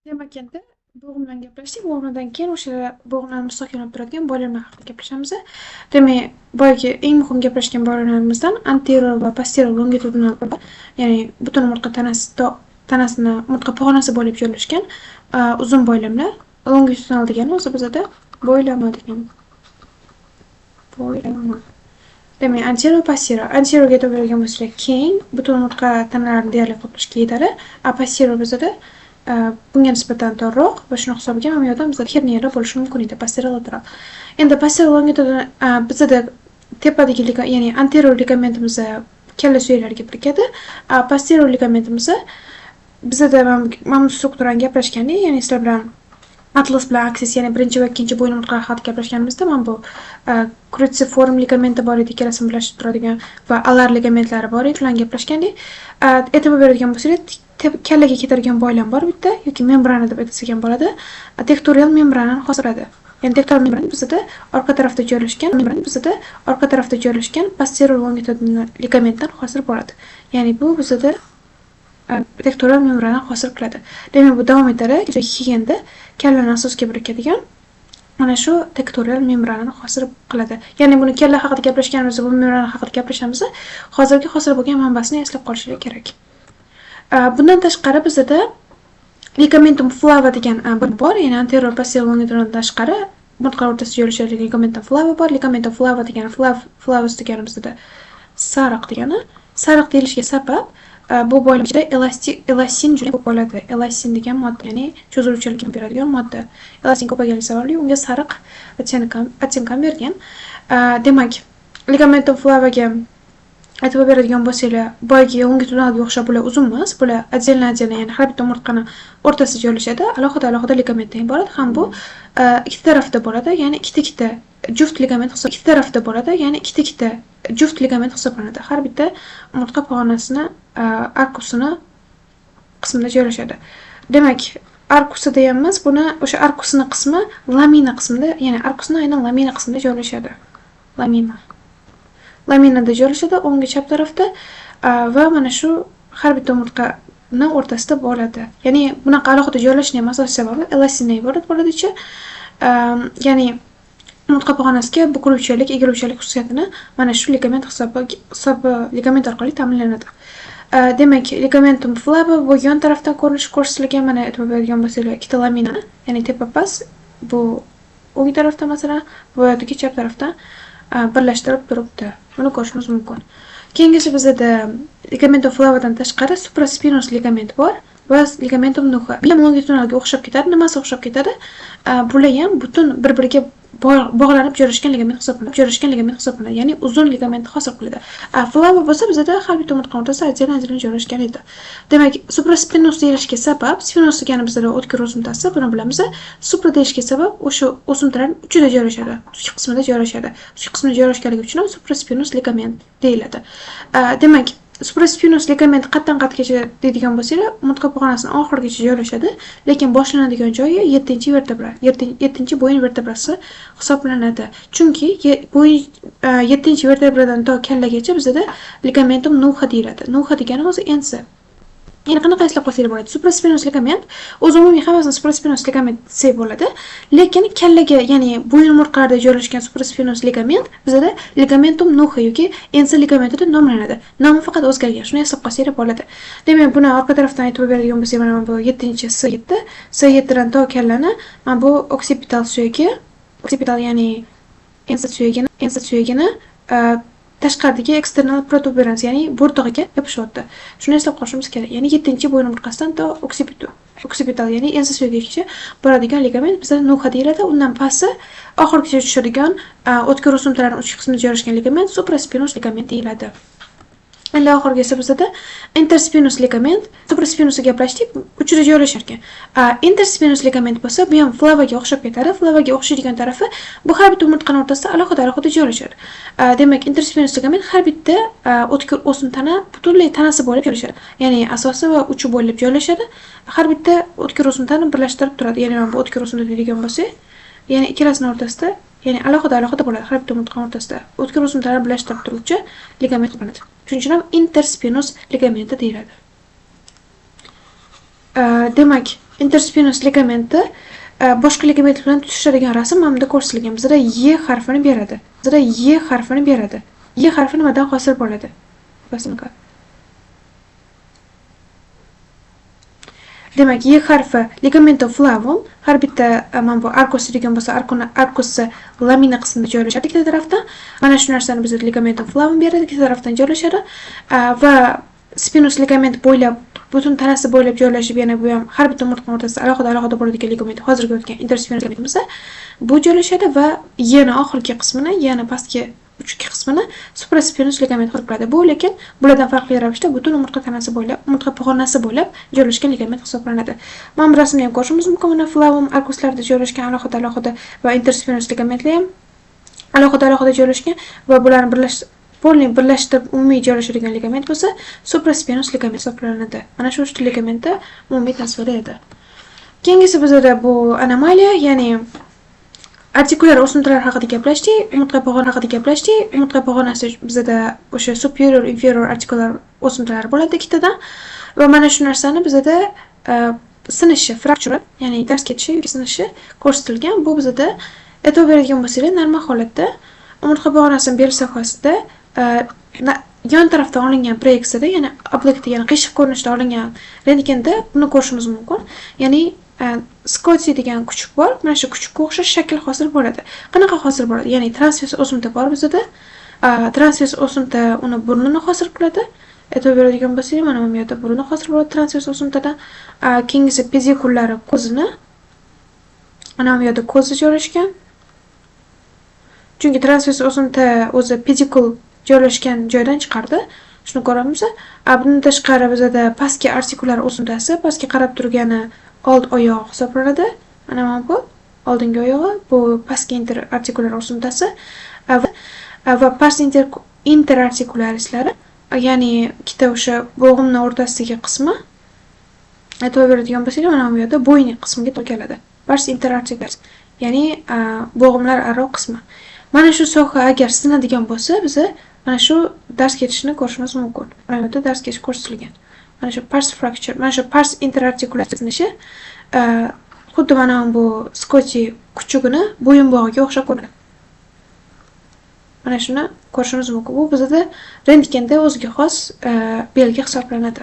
Demak endi bo'g'im bilan gaplashdik. Bo'g'imdan keyin o'sha bo'g'imlarni mustahkamlab turadigan bo'limlar haqida gaplashamiz. Demak, boyagi eng muhim gaplashgan bo'limlarimizdan anterior va posterior longitudinal ya'ni butun umurtqa tanasini umurtqa pog'onasi bo'lib joylashgan uzun bo'limlar. Longitudinal degani o'zi bizada bo'ylama degan. Bo'ylama. Demak, anterior posterior. Anteriorga e'tibor bergan bo'lsak, keng butun umurtqa tanalarini deyarli qoplashga yetadi. A posterior bizada bunga nisbatan torroq va shuni hisobiga ham yo'ldan bizda herniyalar bo'lishi mumkin edi posterolateral. Endi posterior longitudinal bizada tepadagi ya'ni anterior ligamentimiz kalla suyaklariga birikadi. Posterior ligamentimiz bizada mana bu strukturani gaplashganda, ya'ni sizlar bilan atlas bilan aksis, ya'ni birinchi va ikkinchi bo'yin umurtqalari haqida gaplashganimizda mana bu cruciform ligamenti bor edi, ikkalasini birlashtirib turadigan va alar ligamentlari bor edi, ularni gaplashgandik. E'tibor beradigan bo'lsangiz, kallaga ketadigan bo'ylam bor bitta yoki membrana deb aytsak ham bo'ladi. Tektorial membranani hosiladi. Ya'ni tektorial membrana bizada orqa tarafda joylashgan posterior longitudinal ligamentdan hosil bo'ladi. Ya'ni bu bizada tektorial membrana hosil qiladi. Demak, bu davom etadi. Kelganda kallani asosga birikadigan mana shu tektorial membranani hosil qiladi. Ya'ni buni kalla haqida gaplashganimizda bu membrana haqida gaplashamiz. Hozirgi hosil bo'lgan manbasini eslab qolishingiz kerak. Bundan tashqari bizada ligamentum flava degan bor, ya'ni anterior posterior longitudinaldan tashqari umurtqalar o'rtasida joylashadigan ligamentum flava bor. Ligamentum flava degani flavus degani bizada sariq degani. Sariq deyilishiga sabab bu bo'lim ichida elastin juda ko'p bo'ladi. Elastin degan modda, ya'ni cho'ziluvchilikni beradigan modda. Elastin ko'paygani sababli unga sariq ottенкам bergan. Demak, ligamentum flavaga e'tibor beradigan bo'lsanglar, boyagi longitudinalga o'xshab bular uzun emas, bular отдельно, ya'ni har bitta umurtqani o'rtasida joylashadi. Alohida ligamentdan iborat. Ham bu ikki tarafda bo'ladi, ya'ni ikkita juft ligament hisoblanadi. Har bitta umurtqa pog'onasini arkusini qismida joylashadi. Demak, arkusida ham emas, buni o'sha arkusini qismi lamina qismida, ya'ni arkusni aynan lamina qismida joylashadi. Laminada joylashadi o'ng chap tarafda va mana shu har bitta umurtqani o'rtasida bo'ladi. Ya'ni bunaqa alohida joylashning asosiy sababi elastindan iborat bo'ladi ichi. Ya'ni umurtqa pog'onasiga bukiluvchanlik, egiluvchanlik xususiyatini mana shu ligament ligament orqali ta'minlanadi. Demak, ligamentum flava bu yon tarafdan ko'rsatilgan, mana e'tibor beradigan bo'lsanglar, ikkita lamina, ya'ni tepa-pas bu o'ng tarafda, masalan, bu yoki chap tarafdan birlashtirib turibdi. Buni ko'rishimiz mumkin. Keyingisi bizda ligamentum flavadan tashqari supraspinous ligament bor va ligamentum nucha. Bu ham longitudinalga o'xshab ketadi. Nimasi o'xshab ketadi? Bular ham butun bir-biriga bog'lanib joylashgan ligament hisoblanadi. Ya'ni uzun ligament hosil qiladi. Flava bo'lsa bizda har bitta umurtqa o'rtasida ajralib joylashgan edi. Demak, supraspinous deyilishiga sabab, spinous degani bizda o'tkir o'simtasi, buni bilamiz. Supra deyishga sabab o'sha o'simtalar uchida joylashadi, ustki qismida joylashadi. Ustki qismida joylashganligi uchun ham supraspinous ligament deyiladi. Demak, supraspinous ligament qatdan-qatgacha deydigan bo'lsanglar, umurtqa pog'onasining oxirigacha joylashadi, lekin boshlanadigan joyi 7-vertebra, 7-bo'yin vertebrasi hisoblanadi. Chunki 7-vertebradan to kallagacha bizda ligamentum nucha deyiladi. Nucha degani o'zi ensi. Ya'ni qanaqa eslab qolsanglar bo'ladi? Supraspinous ligament o'zi umumiy hammasini supraspinous ligament desa bo'ladi, lekin kallaga, ya'ni bo'yin umurtqalarida joylashgan supraspinous ligament bizda ligamentum nucha yoki ensi ligamenti deb nomlanadi. Nomi faqat o'zgargan. Shuni eslab qolsanglar bo'ladi. Demak, buni orqa tarafdan e'tibor beradigan bo'lsak, mana bu 7-S7 dan to kallani, mana bu occipital suyagi, ya'ni ensi suyagini tashqaridagi external protuberance, ya'ni bo'rtog'iga yopishyapti. Shuni eslab qolishimiz kerak. Ya'ni 7-bo'yin umurtqasidan to occipital, ya'ni ensi suyagigacha boradigan ligament bizda nucha deyiladi. Undan pasti oxirigacha tushadigan o'tkir o'simtalarning uch qismida joylashgan ligament supraspinous ligament deyiladi. Endi oxirgisi bizda interspinous ligament, supraspinusga gaplashdik, uchida joylashar ekan. Interspinous ligament bo'lsa, bu ham flavaga o'xshab ketadi. Flavaga o'xshaydigan tarafi bu har bitta umurtqaning o'rtasida alohida joylashadi. Demak, interspinous ligament har bitta o'tkir o'simtani butunlay tanasi bo'lib joylashadi. Ya'ni asosi va uchi bo'lib joylashadi. Har bitta o'tkir o'simtani birlashtirib turadi. Ya'ni bu o'tkir o'simta deydigan bo'lsak, ya'ni ikkalasining o'rtasida, ya'ni alohida bo'ladi. Har bitta umurtqa o'rtasida o'tkir o'simtalarni birlashtirib turuvchi ligament hisoblanadi. Shuning uchun ham interspinous ligamenti deyiladi. Demak, interspinous ligamenti boshqa ligament bilan tutishadigan rasm mana bunda ko'rsatilgan. Bizda Y harfini beradi. Y harfi nimadan hosil bo'ladi? Demak, Y harfi ligamento flavum har bitta mana bu arcus degan bo'lsa, arcus lamina qismida joylashadi ikkita tarafdan. Mana shu narsani bizga ligamento flavum beradi, ikkita tarafdan joylashadi va spinous ligament bo'ylab butun tanasi bo'ylab joylashib, yana bu ham har bitta umurtqa o'rtasida alohida bo'ladigan ligament, hozirgi o'tgan interspinous ligamentimiz bu joylashadi va yana oxirgi qismini, yana pastki uchki qismini supraspinous ligament hisoblanadi. Bu lekin bulardan farqli ravishda butun umurtqa tanasi bo'ylab, umurtqa pog'onasi bo'ylab joylashgan ligament hisoblanadi. Mana bu rasmni ham ko'rishimiz mumkin. Mana flavum arkuslarda joylashgan alohida va interspinous ligamentlar ham alohida joylashgan va bularni birlashtirib umumiy joylashadigan ligament bo'lsa, supraspinous ligament hisoblanadi. Mana shu uchta ligamentda umumiy tasviri edi. Keyingisi bizda bu anomaliya, ya'ni artikulyar o'simtalar haqida gaplashdik, umurtqa pog'ona haqida gaplashdik. Umurtqa pog'onasi bizda o'sha superior, inferior artikulyar o'simtalar bo'ladi ikkitadan va mana shu narsani bizda sinishi, fracture, ya'ni darz ketishi yoki sinishi ko'rsatilgan. Bu bizda e'tibor beradigan bo'lsangiz, normal holatda umurtqa pog'onasining bel sohasida yon tarafdan olingan proyeksiyada, ya'ni obyektda, ya'ni qiyshiq ko'rinishda olingan rentgenda buni ko'rishimiz mumkin. Ya'ni Scotty degan kuchuk bor. Mana shu kuchukka o'xshash shakl hosil bo'ladi. Qanaqa hosil bo'ladi? Ya'ni transvers o'simta bor bizda. Transvers o'simta uni burnini hosil qiladi. E'tibor beradigan bo'lsangiz, mana bu yerda burni hosil bo'ladi transvers o'simtadan. Keyingisi pedikullari ko'zini. Mana bu yerda ko'zi joylashgan. Chunki transvers o'simta o'zi pedikul joylashgan joydan chiqardi. Shuni ko'ramiz. Bundan tashqari bizda pastki artikulyar o'simtasi, pastga qarab turgani old oyoq hisoblanadi. Mana bu oldingi oyog'i, bu pastki interartikulyar o'simtasi va past interartikularishlari, ya'ni ikkita o'sha bo'g'imning o'rtasidagi qismi. E'tibor beradigan bo'lsangiz, mana bu yerda bo'yni qismiga to'g'ri keladi. Pars interartikularis, ya'ni bo'g'imlar aro qismi. Mana shu soha agar sinadigan bo'lsa, biz mana shu darz ketishini ko'rishimiz mumkin. Mana bu yerda darz ketish ko'rsatilgan. Mana shu pars fracture, mana shu pars interartikular sinishi xuddi mana bu Scotty kuchugini bo'yinbog'iga o'xshab ko'rinadi. Mana shuni ko'rishimiz mumkin. Bu bizda rentgenda o'ziga xos belgi hisoblanadi.